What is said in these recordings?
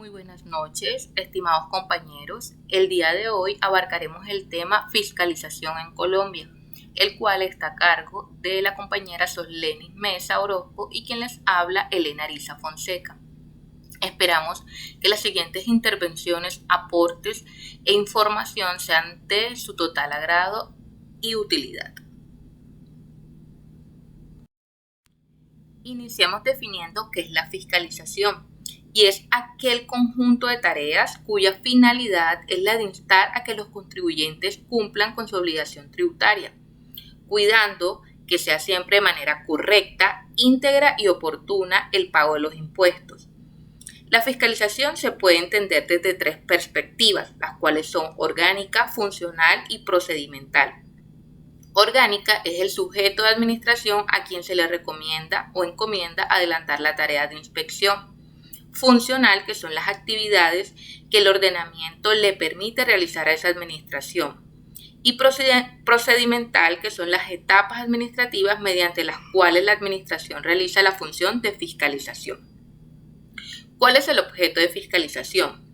Muy buenas noches, estimados compañeros. El día de hoy abarcaremos el tema fiscalización en Colombia, el cual está a cargo de la compañera Soslenis Mesa Orozco y quien les habla, Elena Arisa Fonseca. Esperamos que las siguientes intervenciones, aportes e información sean de su total agrado y utilidad. Iniciamos definiendo qué es la fiscalización. Y es aquel conjunto de tareas cuya finalidad es la de instar a que los contribuyentes cumplan con su obligación tributaria, cuidando que sea siempre de manera correcta, íntegra y oportuna el pago de los impuestos. La fiscalización se puede entender desde tres perspectivas, las cuales son orgánica, funcional y procedimental. Orgánica es el sujeto de administración a quien se le recomienda o encomienda adelantar la tarea de inspección. Funcional, que son las actividades que el ordenamiento le permite realizar a esa administración, y procedimental, que son las etapas administrativas mediante las cuales la administración realiza la función de fiscalización. ¿Cuál es el objeto de fiscalización?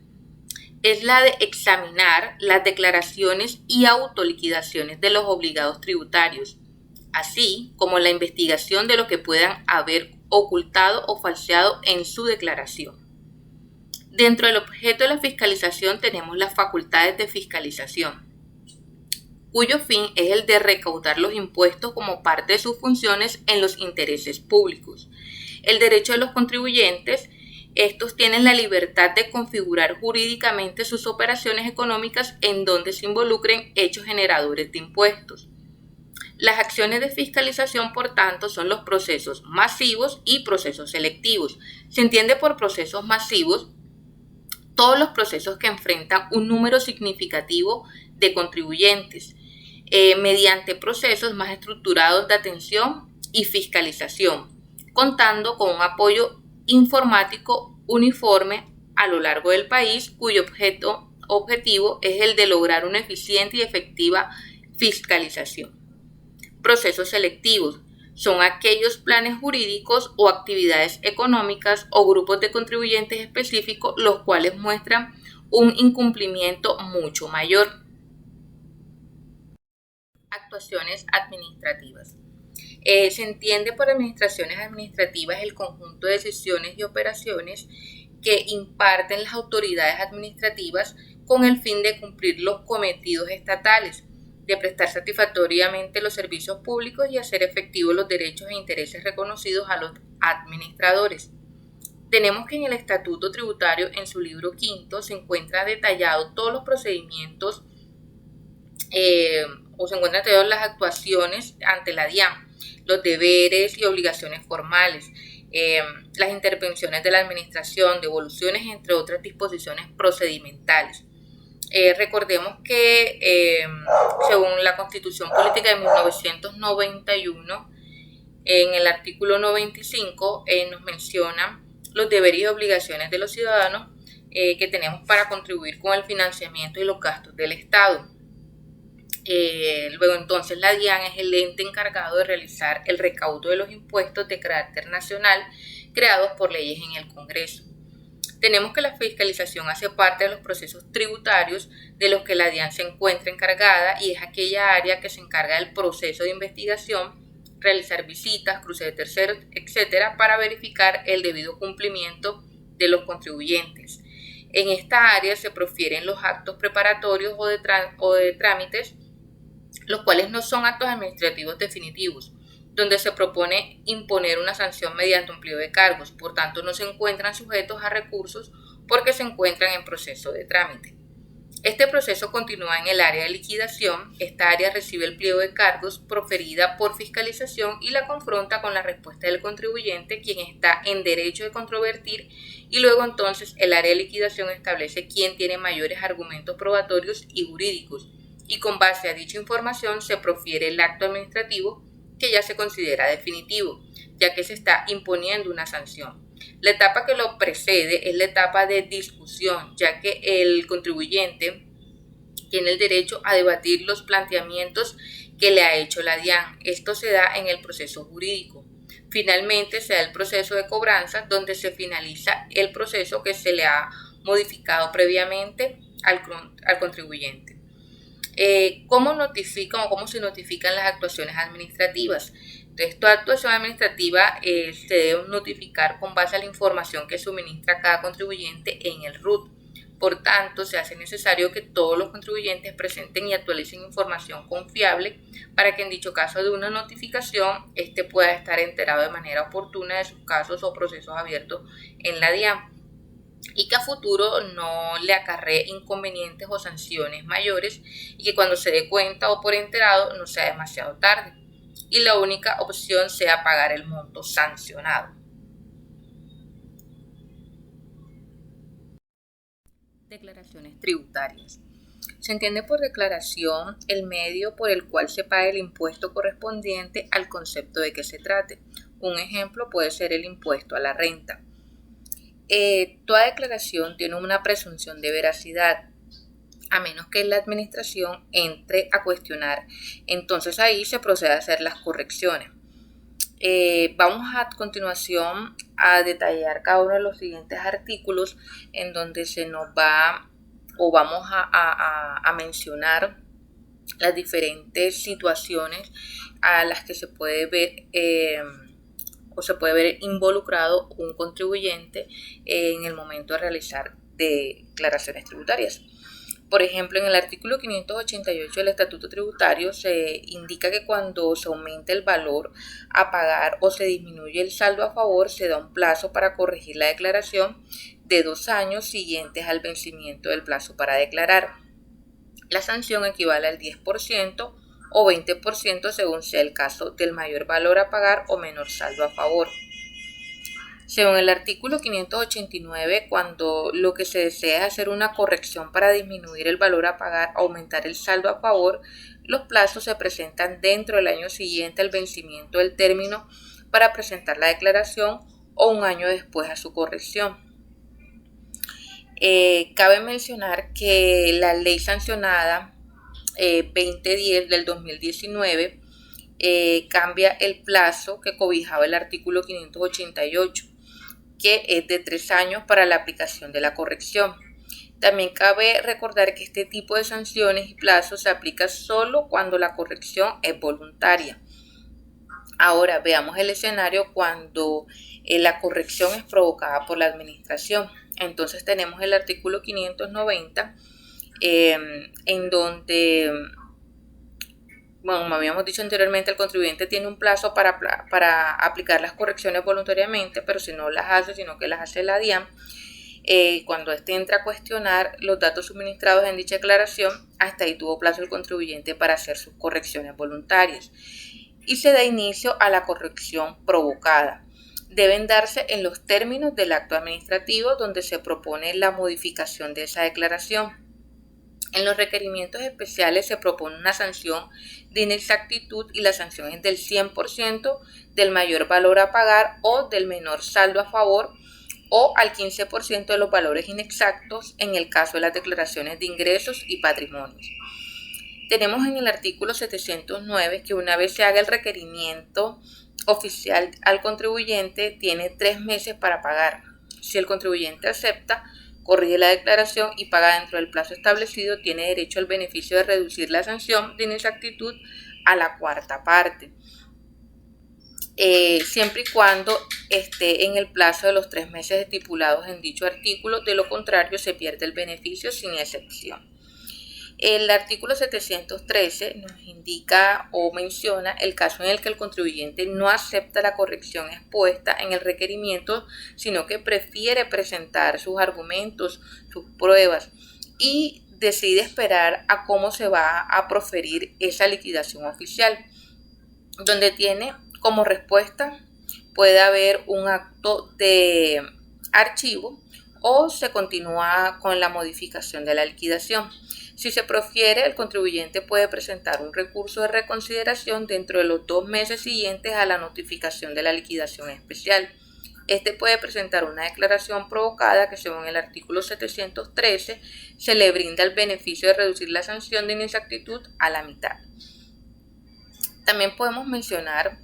Es la de examinar las declaraciones y autoliquidaciones de los obligados tributarios, así como la investigación de lo que puedan haber ocultado o falseado en su declaración. Dentro del objeto de la fiscalización tenemos las facultades de fiscalización, cuyo fin es el de recaudar los impuestos como parte de sus funciones en los intereses públicos. El derecho de los contribuyentes, estos tienen la libertad de configurar jurídicamente sus operaciones económicas en donde se involucren hechos generadores de impuestos. Las acciones de fiscalización, por tanto, son los procesos masivos y procesos selectivos. Se entiende por procesos masivos todos los procesos que enfrentan un número significativo de contribuyentes mediante procesos más estructurados de atención y fiscalización, contando con un apoyo informático uniforme a lo largo del país, cuyo objetivo es el de lograr una eficiente y efectiva fiscalización. Procesos selectivos son aquellos planes jurídicos o actividades económicas o grupos de contribuyentes específicos los cuales muestran un incumplimiento mucho mayor. Actuaciones administrativas. Se entiende por administraciones administrativas el conjunto de decisiones y operaciones que imparten las autoridades administrativas con el fin de cumplir los cometidos estatales, de prestar satisfactoriamente los servicios públicos y hacer efectivos los derechos e intereses reconocidos a los administradores. Tenemos que en el Estatuto Tributario, en su libro quinto, se encuentra detallado todos los procedimientos o se encuentran detalladas las actuaciones ante la DIAN, los deberes y obligaciones formales, las intervenciones de la administración, devoluciones, entre otras disposiciones procedimentales. Recordemos que según la Constitución Política de 1991, en el artículo 95 nos mencionan los deberes y obligaciones de los ciudadanos que tenemos para contribuir con el financiamiento y los gastos del Estado. Luego entonces la DIAN es el ente encargado de realizar el recaudo de los impuestos de carácter nacional creados por leyes en el Congreso. Tenemos que la fiscalización hace parte de los procesos tributarios de los que la DIAN se encuentra encargada y es aquella área que se encarga del proceso de investigación, realizar visitas, cruce de terceros, etcétera, para verificar el debido cumplimiento de los contribuyentes. En esta área se profieren los actos preparatorios o de trámites, los cuales no son actos administrativos definitivos, donde se propone imponer una sanción mediante un pliego de cargos, por tanto no se encuentran sujetos a recursos porque se encuentran en proceso de trámite. Este proceso continúa en el área de liquidación. Esta área recibe el pliego de cargos proferida por fiscalización y la confronta con la respuesta del contribuyente, quien está en derecho de controvertir, y luego entonces el área de liquidación establece quién tiene mayores argumentos probatorios y jurídicos, y con base a dicha información se profiere el acto administrativo que ya se considera definitivo, ya que se está imponiendo una sanción. La etapa que lo precede es la etapa de discusión, ya que el contribuyente tiene el derecho a debatir los planteamientos que le ha hecho la DIAN. Esto se da en el proceso jurídico. Finalmente se da el proceso de cobranza, donde se finaliza el proceso que se le ha modificado previamente al contribuyente. ¿Cómo se notifican las actuaciones administrativas? Entonces, toda actuación administrativa se debe notificar con base a la información que suministra cada contribuyente en el RUT. Por tanto, se hace necesario que todos los contribuyentes presenten y actualicen información confiable para que en dicho caso de una notificación, pueda estar enterado de manera oportuna de sus casos o procesos abiertos en la DIAN y que a futuro no le acarree inconvenientes o sanciones mayores y que cuando se dé cuenta o por enterado no sea demasiado tarde y la única opción sea pagar el monto sancionado. Declaraciones tributarias. Se entiende por declaración el medio por el cual se paga el impuesto correspondiente al concepto de que se trate. Un ejemplo puede ser el impuesto a la renta. Toda declaración tiene una presunción de veracidad, a menos que la administración entre a cuestionar. Entonces ahí se procede a hacer las correcciones. Vamos a continuación a detallar cada uno de los siguientes artículos en donde se nos va o vamos a mencionar las diferentes situaciones a las que se puede ver involucrado un contribuyente en el momento de realizar declaraciones tributarias. Por ejemplo, en el artículo 588 del Estatuto Tributario se indica que cuando se aumenta el valor a pagar o se disminuye el saldo a favor, se da un plazo para corregir la declaración de 2 años siguientes al vencimiento del plazo para declarar. La sanción equivale al 10% o 20% según sea el caso del mayor valor a pagar o menor saldo a favor. Según el artículo 589, cuando lo que se desea es hacer una corrección para disminuir el valor a pagar o aumentar el saldo a favor, los plazos se presentan dentro del año siguiente al vencimiento del término para presentar la declaración o un año después a su corrección. Cabe mencionar que la ley sancionada 2010 del 2019 cambia el plazo que cobijaba el artículo 588, que es de 3 años para la aplicación de la corrección. También cabe recordar que este tipo de sanciones y plazos se aplica solo cuando la corrección es voluntaria. Ahora veamos el escenario cuando la corrección es provocada por la administración. Entonces tenemos el artículo 590 en donde, como habíamos dicho anteriormente, el contribuyente tiene un plazo para aplicar las correcciones voluntariamente, pero si no las hace, sino que las hace la DIAN, cuando entra a cuestionar los datos suministrados en dicha declaración, hasta ahí tuvo plazo el contribuyente para hacer sus correcciones voluntarias y se da inicio a la corrección provocada. Deben darse en los términos del acto administrativo donde se propone la modificación de esa declaración. En los requerimientos especiales se propone una sanción de inexactitud y la sanción es del 100% del mayor valor a pagar o del menor saldo a favor o al 15% de los valores inexactos en el caso de las declaraciones de ingresos y patrimonios. Tenemos en el artículo 709 que una vez se haga el requerimiento oficial al contribuyente, tiene 3 meses para pagar. Si el contribuyente acepta, corrige la declaración y paga dentro del plazo establecido, tiene derecho al beneficio de reducir la sanción de inexactitud a la 1/4 parte, siempre y cuando esté en el plazo de los 3 meses estipulados en dicho artículo. De lo contrario, se pierde el beneficio sin excepción. El artículo 713 nos indica o menciona el caso en el que el contribuyente no acepta la corrección expuesta en el requerimiento, sino que prefiere presentar sus argumentos, sus pruebas y decide esperar a cómo se va a proferir esa liquidación oficial, donde tiene como respuesta puede haber un acto de archivo o se continúa con la modificación de la liquidación. Si se profiere, el contribuyente puede presentar un recurso de reconsideración dentro de los 2 meses siguientes a la notificación de la liquidación especial. Este puede presentar una declaración provocada que, según el artículo 713, se le brinda el beneficio de reducir la sanción de inexactitud a la mitad. También podemos mencionar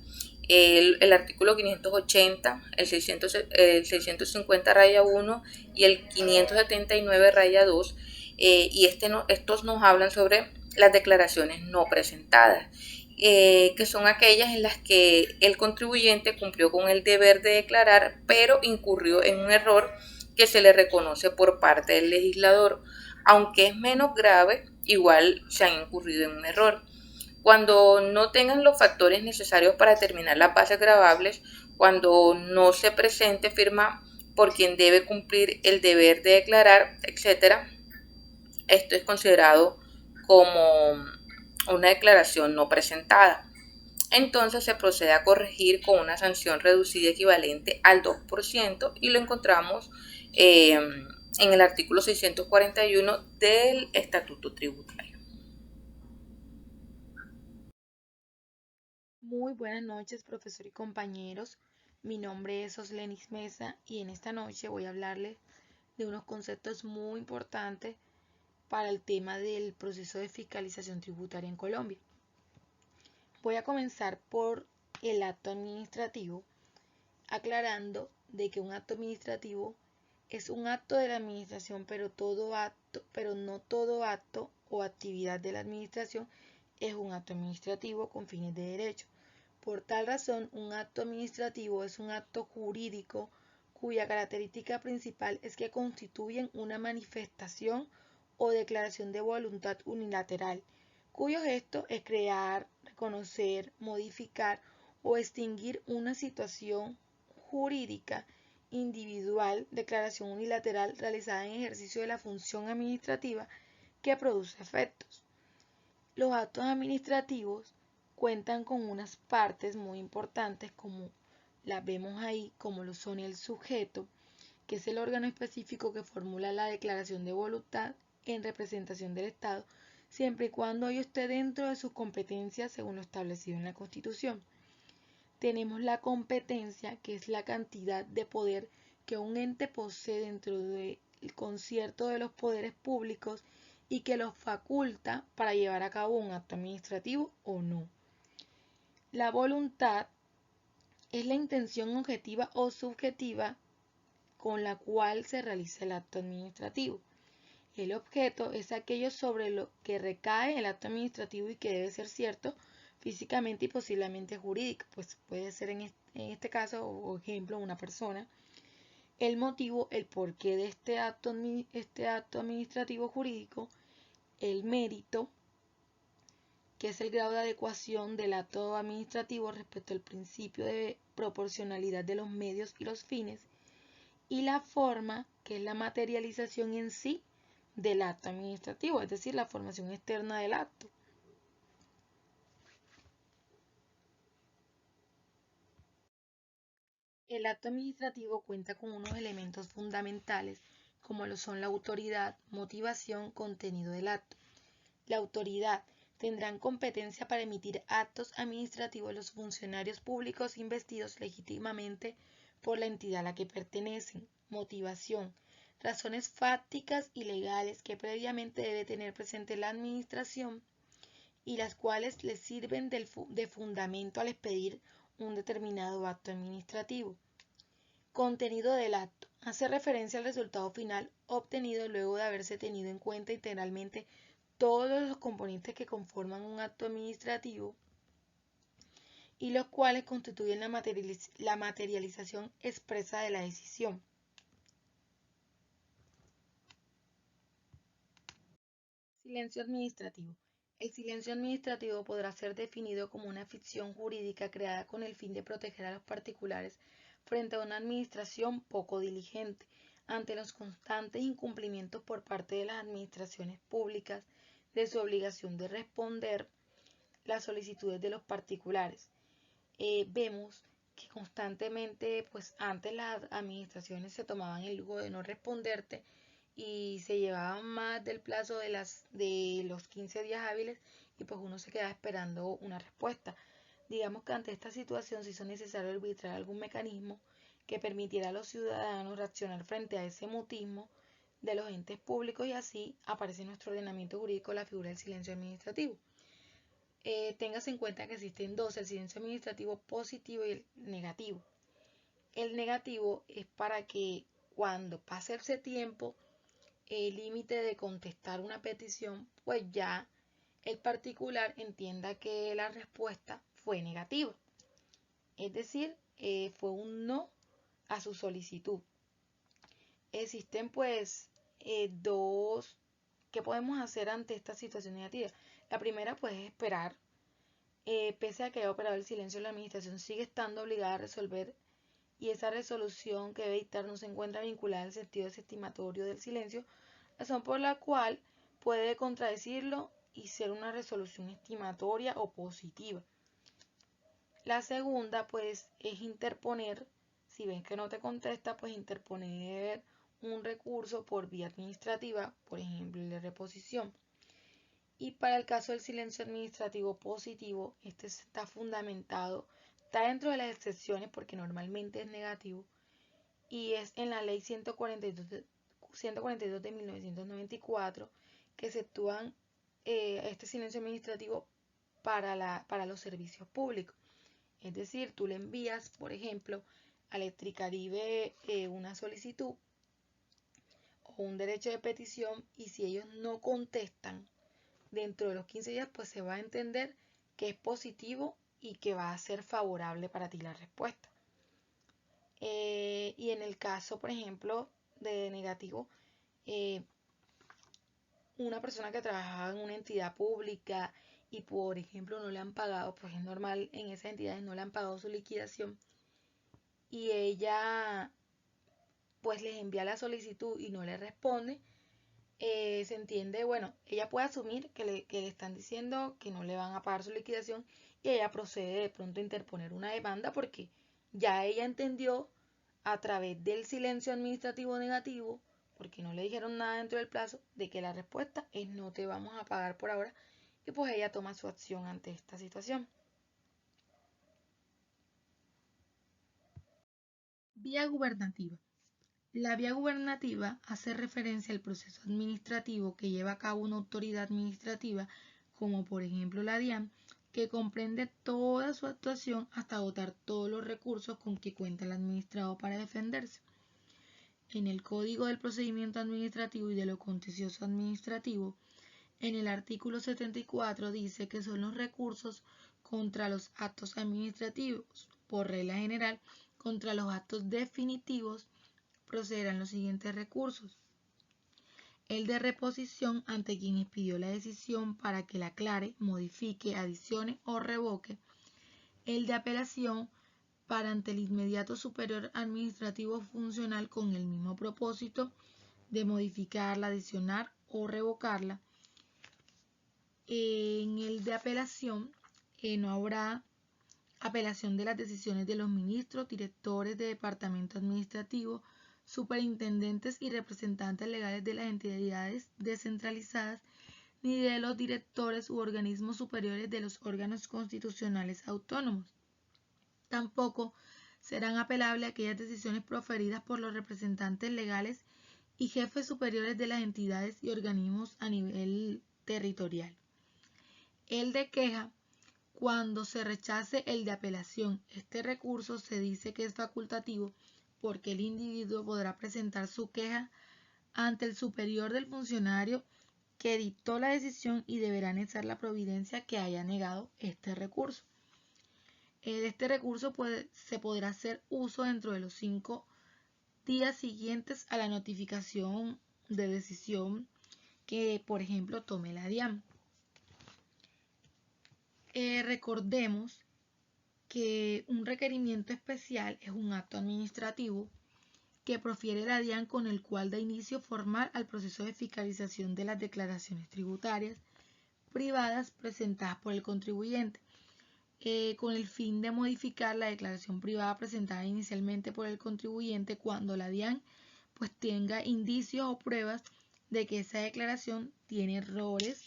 el artículo 580, el 650 raya 1 y el 579 raya 2, y estos nos hablan sobre las declaraciones no presentadas, que son aquellas en las que el contribuyente cumplió con el deber de declarar, pero incurrió en un error que se le reconoce por parte del legislador. Aunque es menos grave, igual se han incurrido en un error. Cuando no tengan los factores necesarios para determinar las bases gravables, cuando no se presente firma por quien debe cumplir el deber de declarar, etc., esto es considerado como una declaración no presentada. Entonces se procede a corregir con una sanción reducida equivalente al 2% y lo encontramos en el artículo 641 del Estatuto Tributario. Muy buenas noches, profesor y compañeros. Mi nombre es Oslenis Mesa y en esta noche voy a hablarles de unos conceptos muy importantes para el tema del proceso de fiscalización tributaria en Colombia. Voy a comenzar por el acto administrativo, aclarando de que un acto administrativo es un acto de la administración, pero no todo acto o actividad de la administración es un acto administrativo con fines de derecho. Por tal razón, un acto administrativo es un acto jurídico cuya característica principal es que constituyen una manifestación o declaración de voluntad unilateral, cuyo gesto es crear, reconocer, modificar o extinguir una situación jurídica individual, declaración unilateral realizada en ejercicio de la función administrativa que produce efectos. Los actos administrativos cuentan con unas partes muy importantes como las vemos ahí, como lo son el sujeto, que es el órgano específico que formula la declaración de voluntad en representación del Estado, siempre y cuando ello esté dentro de sus competencias según lo establecido en la Constitución. Tenemos la competencia, que es la cantidad de poder que un ente posee dentro del concierto de los poderes públicos y que los faculta para llevar a cabo un acto administrativo o no. La voluntad es la intención objetiva o subjetiva con la cual se realiza el acto administrativo. El objeto es aquello sobre lo que recae el acto administrativo y que debe ser cierto físicamente y posiblemente jurídico, pues puede ser en este caso o ejemplo una persona. El motivo, el porqué de este acto administrativo jurídico, el mérito, que es el grado de adecuación del acto administrativo respecto al principio de proporcionalidad de los medios y los fines, y la forma, que es la materialización en sí del acto administrativo, es decir, la formación externa del acto. El acto administrativo cuenta con unos elementos fundamentales como lo son la autoridad, motivación, contenido del acto. La autoridad tendrán competencia para emitir actos administrativos los funcionarios públicos investidos legítimamente por la entidad a la que pertenecen. Motivación. Razones fácticas y legales que previamente debe tener presente la administración y las cuales les sirven de fundamento al expedir un determinado acto administrativo. Contenido del acto. Hace referencia al resultado final obtenido luego de haberse tenido en cuenta integralmente todos los componentes que conforman un acto administrativo y los cuales constituyen la materialización expresa de la decisión. Silencio administrativo. El silencio administrativo podrá ser definido como una ficción jurídica creada con el fin de proteger a los particulares frente a una administración poco diligente ante los constantes incumplimientos por parte de las administraciones públicas de su obligación de responder las solicitudes de los particulares. Vemos que constantemente, pues antes las administraciones se tomaban el lujo de no responderte y se llevaban más del plazo de los 15 días hábiles y pues uno se quedaba esperando una respuesta. Digamos que ante esta situación se hizo necesario arbitrar algún mecanismo que permitiera a los ciudadanos reaccionar frente a ese mutismo de los entes públicos y así aparece en nuestro ordenamiento jurídico la figura del silencio administrativo. tengas en cuenta que existen dos, el silencio administrativo positivo y el negativo. El negativo es para que cuando pase ese tiempo, el límite de contestar una petición, pues ya el particular entienda que la respuesta fue negativa. Es decir, fue un no a su solicitud. Existen pues dos, ¿qué podemos hacer ante esta situación negativa? La primera pues es esperar. Pese a que haya operado el silencio, la administración sigue estando obligada a resolver y esa resolución que debe dictar no se encuentra vinculada al sentido desestimatorio del silencio, razón por la cual puede contradecirlo y ser una resolución estimatoria o positiva. La segunda pues es interponer, si ven que no te contesta, pues interponer un recurso por vía administrativa, por ejemplo el de reposición. Y para el caso del silencio administrativo positivo, este está fundamentado, está dentro de las excepciones porque normalmente es negativo y es en la ley 142 de 1994 que se actúan este silencio administrativo para los servicios públicos. Es decir, tú le envías, por ejemplo, a Electricaribe una solicitud o un derecho de petición y si ellos no contestan dentro de los 15 días, pues se va a entender que es positivo y que va a ser favorable para ti la respuesta. Y en el caso, por ejemplo, de negativo, una persona que trabajaba en una entidad pública y, por ejemplo, no le han pagado, pues es normal, en esas entidades no le han pagado su liquidación y ella pues les envía la solicitud y no le responde, se entiende, bueno, ella puede asumir que le están diciendo que no le van a pagar su liquidación y ella procede de pronto a interponer una demanda porque ya ella entendió a través del silencio administrativo negativo, porque no le dijeron nada dentro del plazo, de que la respuesta es no te vamos a pagar por ahora y pues ella toma su acción ante esta situación. Vía gubernativa. La vía gubernativa hace referencia al proceso administrativo que lleva a cabo una autoridad administrativa, como por ejemplo la DIAN, que comprende toda su actuación hasta agotar todos los recursos con que cuenta el administrado para defenderse. En el Código del Procedimiento Administrativo y de lo Contencioso Administrativo, en el artículo 74 dice que son los recursos contra los actos administrativos. Por regla general, contra los actos definitivos procederán los siguientes recursos. El de reposición ante quien expidió la decisión para que la aclare, modifique, adicione o revoque. El de apelación para ante el inmediato superior administrativo funcional con el mismo propósito de modificarla, adicionar o revocarla. En el de apelación no habrá apelación de las decisiones de los ministros, directores de departamento administrativo, superintendentes y representantes legales de las entidades descentralizadas, ni de los directores u organismos superiores de los órganos constitucionales autónomos. Tampoco serán apelables aquellas decisiones proferidas por los representantes legales y jefes superiores de las entidades y organismos a nivel territorial. El de queja. Cuando se rechace el de apelación, este recurso se dice que es facultativo porque el individuo podrá presentar su queja ante el superior del funcionario que dictó la decisión y deberá anexar la providencia que haya negado este recurso. De este recurso se podrá hacer uso dentro de los 5 días siguientes a la notificación de decisión que, por ejemplo, tome la DIAN. Recordemos que un requerimiento especial es un acto administrativo que profiere la DIAN con el cual da inicio formal al proceso de fiscalización de las declaraciones tributarias privadas presentadas por el contribuyente, con el fin de modificar la declaración privada presentada inicialmente por el contribuyente cuando la DIAN pues tenga indicios o pruebas de que esa declaración tiene errores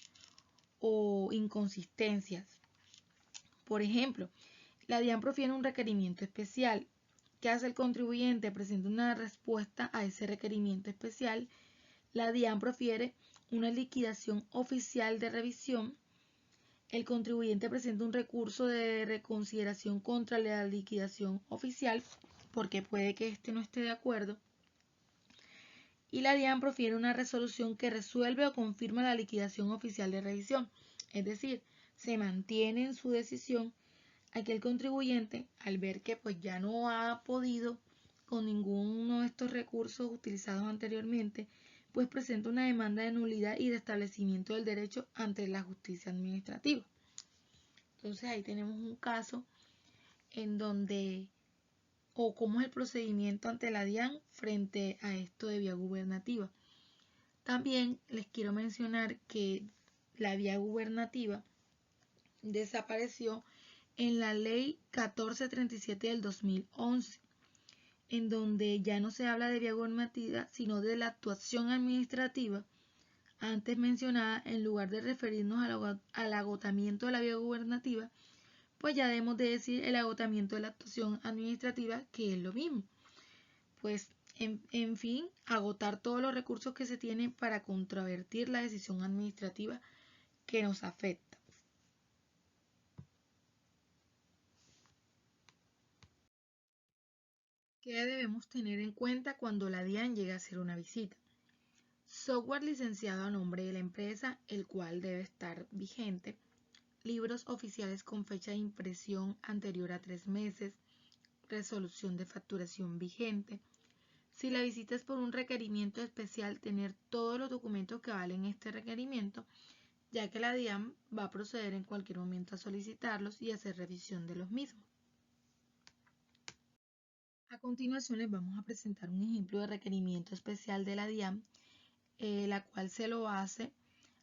o inconsistencias. Por ejemplo, la DIAN profiere un requerimiento especial. ¿Qué hace el contribuyente? Presenta una respuesta a ese requerimiento especial. La DIAN profiere una liquidación oficial de revisión el contribuyente presenta un recurso de reconsideración contra la liquidación oficial, porque puede que éste no esté de acuerdo, y la DIAN profiere una resolución que resuelve o confirma la liquidación oficial de revisión, es decir, se mantiene en su decisión. Aquel contribuyente, al ver que pues ya no ha podido con ninguno de estos recursos utilizados anteriormente, pues presenta una demanda de nulidad y de establecimiento del derecho ante la justicia administrativa. Entonces ahí tenemos un caso en donde, o cómo es el procedimiento ante la DIAN frente a esto de vía gubernativa. También les quiero mencionar que la vía gubernativa desapareció en la ley 1437 del 2011, en donde ya no se habla de vía gubernativa, sino de la actuación administrativa antes mencionada. En lugar de referirnos al agotamiento de la vía gubernativa, pues ya debemos de decir el agotamiento de la actuación administrativa, que es lo mismo. Pues, en fin, agotar todos los recursos que se tienen para controvertir la decisión administrativa que nos afecta. ¿Qué debemos tener en cuenta cuando la DIAN llega a hacer una visita? Software licenciado a nombre de la empresa, el cual debe estar vigente. Libros oficiales con fecha de impresión anterior a 3 meses. Resolución de facturación vigente. Si la visita es por un requerimiento especial, tener todos los documentos que valen este requerimiento, ya que la DIAN va a proceder en cualquier momento a solicitarlos y hacer revisión de los mismos. A continuación les vamos a presentar un ejemplo de requerimiento especial de la DIAN, la cual se lo hace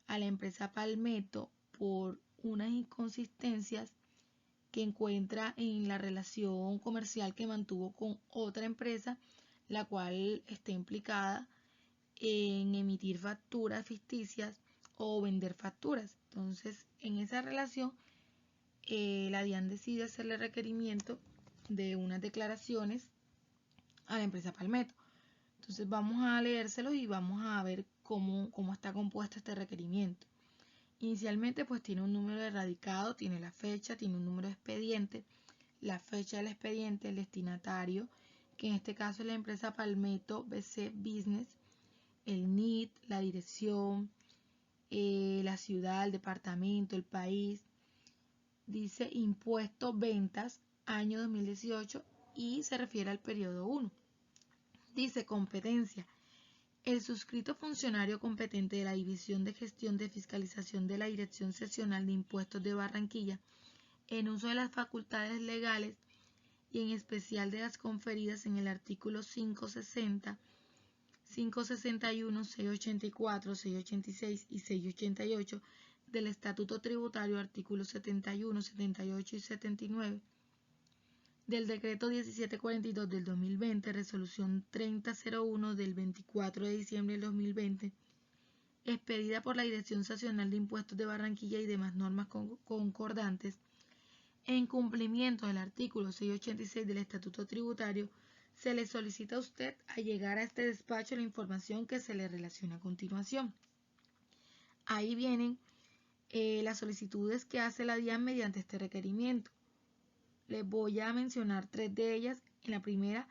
a la empresa Palmetto por unas inconsistencias que encuentra en la relación comercial que mantuvo con otra empresa, la cual está implicada en emitir facturas ficticias o vender facturas. Entonces, en esa relación, la DIAN decide hacerle requerimiento de unas declaraciones a la empresa Palmetto. Entonces vamos a leérselo y vamos a ver cómo está compuesto este requerimiento. Inicialmente pues tiene un número de radicado, tiene la fecha, tiene un número de expediente, la fecha del expediente, el destinatario, que en este caso es la empresa Palmetto BC Business, el NIT, la dirección, la ciudad, el departamento, el país. Dice impuesto, ventas, año 2018 y se refiere al periodo 1. Dice competencia. El suscrito funcionario competente de la División de Gestión de Fiscalización de la Dirección Seccional de Impuestos de Barranquilla, en uso de las facultades legales y en especial de las conferidas en el artículo 560, 561, 684, 686 y 688 del Estatuto Tributario, artículos 71, 78 y 79, del Decreto 1742 del 2020, Resolución 3001 del 24 de diciembre del 2020, expedida por la Dirección Seccional de Impuestos de Barranquilla y demás normas concordantes, en cumplimiento del artículo 686 del Estatuto Tributario, se le solicita a usted a llegar a este despacho la información que se le relaciona a continuación. Ahí vienen las solicitudes que hace la DIAN mediante este requerimiento. Les voy a mencionar 3 de ellas. En la primera,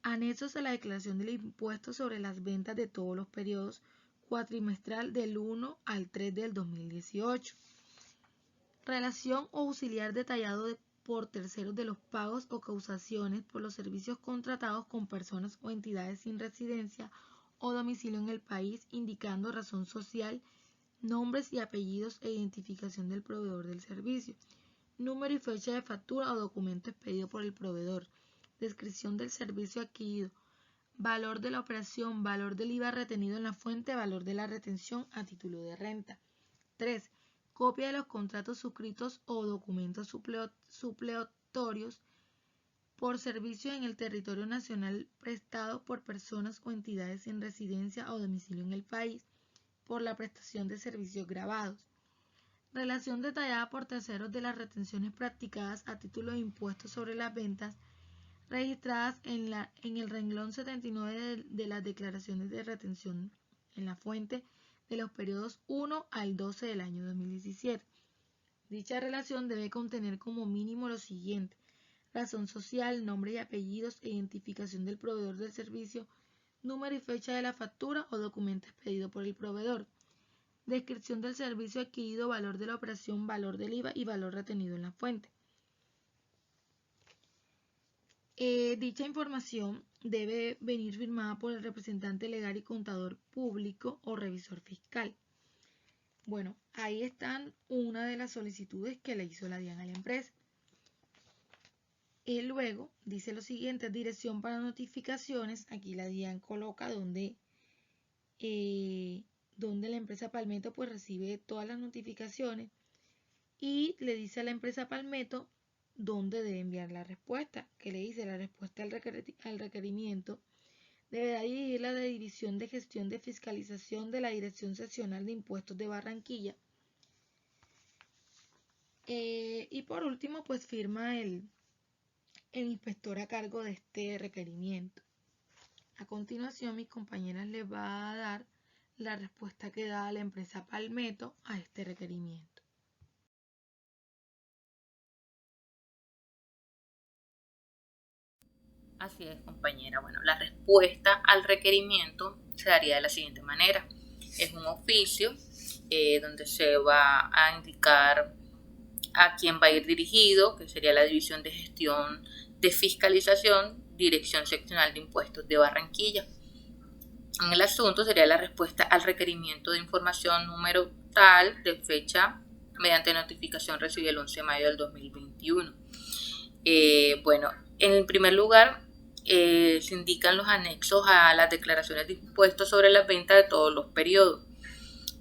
anexos a la declaración del impuesto sobre las ventas de todos los periodos cuatrimestral del 1 al 3 del 2018. Relación o auxiliar detallado por terceros de los pagos o causaciones por los servicios contratados con personas o entidades sin residencia o domicilio en el país, indicando razón social, nombres y apellidos e identificación del proveedor del servicio, número y fecha de factura o documento expedido por el proveedor, descripción del servicio adquirido, valor de la operación, valor del IVA retenido en la fuente, valor de la retención a título de renta. 3. Copia de los contratos suscritos o documentos supletorios por servicios en el territorio nacional prestados por personas o entidades sin residencia o domicilio en el país por la prestación de servicios grabados. Relación detallada por terceros de las retenciones practicadas a título de impuestos sobre las ventas registradas en el renglón 79 de las declaraciones de retención en la fuente de los periodos 1 al 12 del año 2017. Dicha relación debe contener como mínimo lo siguiente: razón social, nombre y apellidos, identificación del proveedor del servicio, número y fecha de la factura o documento expedido por el proveedor, descripción del servicio adquirido, valor de la operación, valor del IVA y valor retenido en la fuente. Dicha información debe venir firmada por el representante legal y contador público o revisor fiscal. Bueno, ahí están una de las solicitudes que le hizo la DIAN a la empresa. Y luego dice lo siguiente: dirección para notificaciones. Aquí la DIAN coloca donde la empresa Palmetto pues recibe todas las notificaciones, y le dice a la empresa Palmetto dónde debe enviar la respuesta, que le dice: la respuesta al requerimiento deberá dirigirla de la División de Gestión de Fiscalización de la Dirección Seccional de Impuestos de Barranquilla. Y por último pues firma el inspector a cargo de este requerimiento. A continuación, mis compañeras les va a dar la respuesta que da la empresa Palmetto a este requerimiento. Así es, compañera. Bueno, la respuesta al requerimiento se daría de la siguiente manera. Es un oficio donde se va a indicar a quién va a ir dirigido, que sería la División de Gestión de Fiscalización, Dirección Seccional de Impuestos de Barranquilla. En el asunto sería la respuesta al requerimiento de información número tal, de fecha, mediante notificación recibida el 11 de mayo del 2021. Bueno, en el primer lugar, se indican los anexos a las declaraciones de impuestos sobre las ventas de todos los periodos.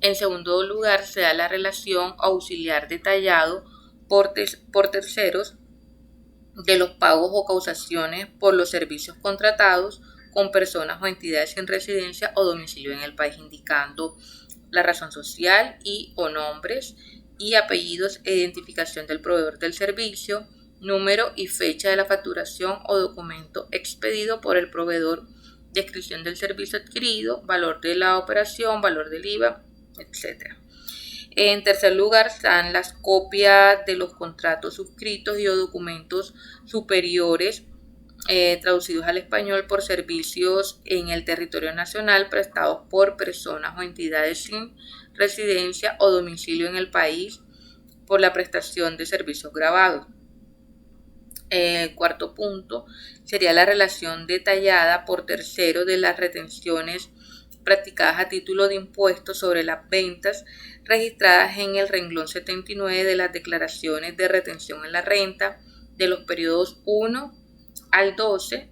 En segundo lugar, se da la relación auxiliar detallado por terceros de los pagos o causaciones por los servicios contratados con personas o entidades sin residencia o domicilio en el país, indicando la razón social y o nombres y apellidos e identificación del proveedor del servicio, número y fecha de la facturación o documento expedido por el proveedor, descripción del servicio adquirido, valor de la operación, valor del IVA, etc. En tercer lugar están las copias de los contratos suscritos y o documentos superiores traducidos al español por servicios en el territorio nacional prestados por personas o entidades sin residencia o domicilio en el país por la prestación de servicios grabados. Cuarto punto sería la relación detallada por tercero de las retenciones practicadas a título de impuestos sobre las ventas registradas en el renglón 79 de las declaraciones de retención en la renta de los periodos 1 al 12.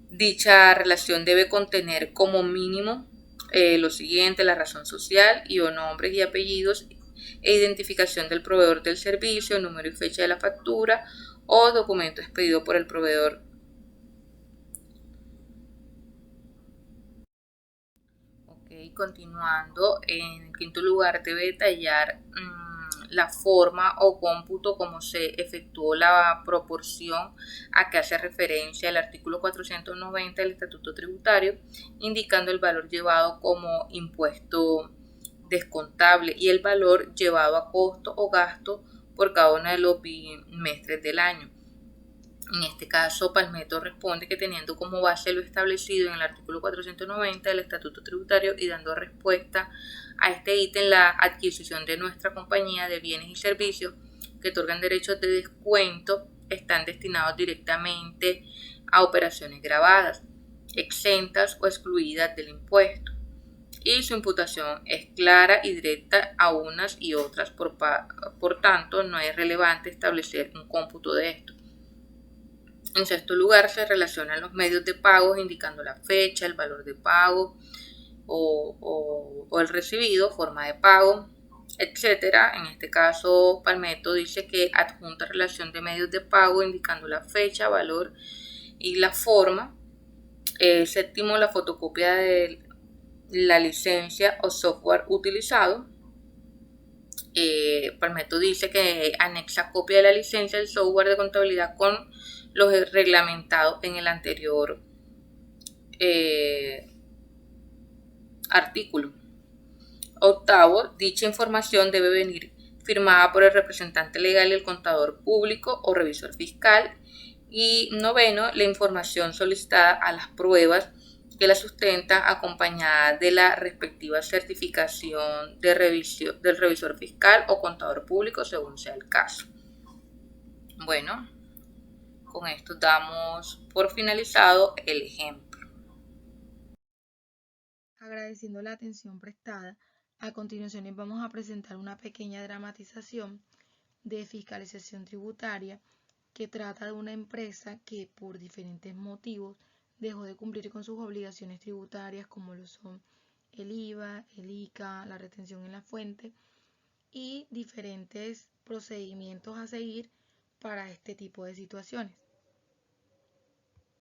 Dicha relación debe contener como mínimo lo siguiente: la razón social y o nombres y apellidos e identificación del proveedor del servicio, número y fecha de la factura o documento expedido por el proveedor. Continuando, en el quinto lugar debe detallar la forma o cómputo como se efectuó la proporción a que hace referencia el artículo 490 del Estatuto Tributario, indicando el valor llevado como impuesto descontable y el valor llevado a costo o gasto por cada uno de los bimestres del año. En este caso, Palmetto responde que teniendo como base lo establecido en el artículo 490 del Estatuto Tributario y dando respuesta a este ítem, la adquisición de nuestra compañía de bienes y servicios que otorgan derechos de descuento están destinados directamente a operaciones grabadas, exentas o excluidas del impuesto, y su imputación es clara y directa a unas y otras, por tanto no es relevante establecer un cómputo de esto. En sexto lugar, se relacionan los medios de pago indicando la fecha, el valor de pago o el recibido, forma de pago, etc. En este caso, Palmetto dice que adjunta relación de medios de pago indicando la fecha, valor y la forma. Séptimo, la fotocopia de la licencia o software utilizado. Palmetto dice que anexa copia de la licencia del software de contabilidad con los reglamentados en el anterior artículo. Octavo, dicha información debe venir firmada por el representante legal y el contador público o revisor fiscal. Y noveno, la información solicitada a las pruebas que la sustenta, acompañada de la respectiva certificación de revisión del revisor fiscal o contador público, según sea el caso. Bueno, con esto damos por finalizado el ejemplo. Agradeciendo la atención prestada, a continuación les vamos a presentar una pequeña dramatización de fiscalización tributaria que trata de una empresa que por diferentes motivos dejó de cumplir con sus obligaciones tributarias como lo son el IVA, el ICA, la retención en la fuente y diferentes procedimientos a seguir para este tipo de situaciones.